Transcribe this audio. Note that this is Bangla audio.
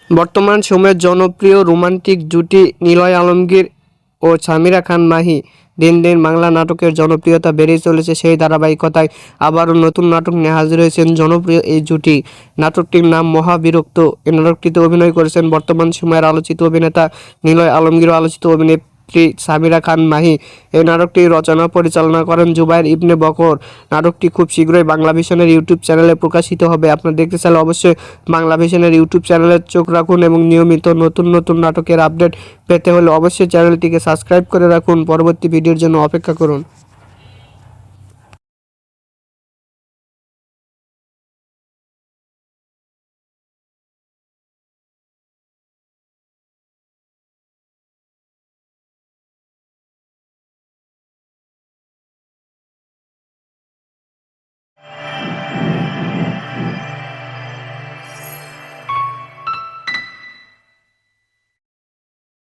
বর্তমান সময়ের জনপ্রিয় রোমান্টিক জুটি নিলয় আলমগীর ও সামিরা খান মাহি। দিন দিন বাংলা নাটকের জনপ্রিয়তা বেড়েই চলেছে। সেই ধারাবাহিকতায় আবারও নতুন নাটক নিয়ে হাজির হয়েছেন জনপ্রিয় এই জুটি। নাটকটির নাম মহাবিরক্ত। এই নাটকটিতে অভিনয় করেছেন বর্তমান সময়ের আলোচিত অভিনেতা নিলয় আলমগীর ও আলোচিত অভিনেত্রী সামিরা খান মাহি। এই নাটকটি রচনা পরিচালনা করেন জুবায়ের ইবনে বকর। নাটকটি খুব শীঘ্রই বাংলা ভিশনের ইউটিউব চ্যানেলে প্রকাশিত হবে। আপনারা দেখতে চাইলে অবশ্যই বাংলা ভিশনের ইউটিউব চ্যানেলে চোখ রাখুন এবং নিয়মিত নতুন নতুন নাটকের আপডেট পেতে হলে অবশ্যই চ্যানেলটিকে সাবস্ক্রাইব করে রাখুন। পরবর্তী ভিডিওর জন্য অপেক্ষা করুন।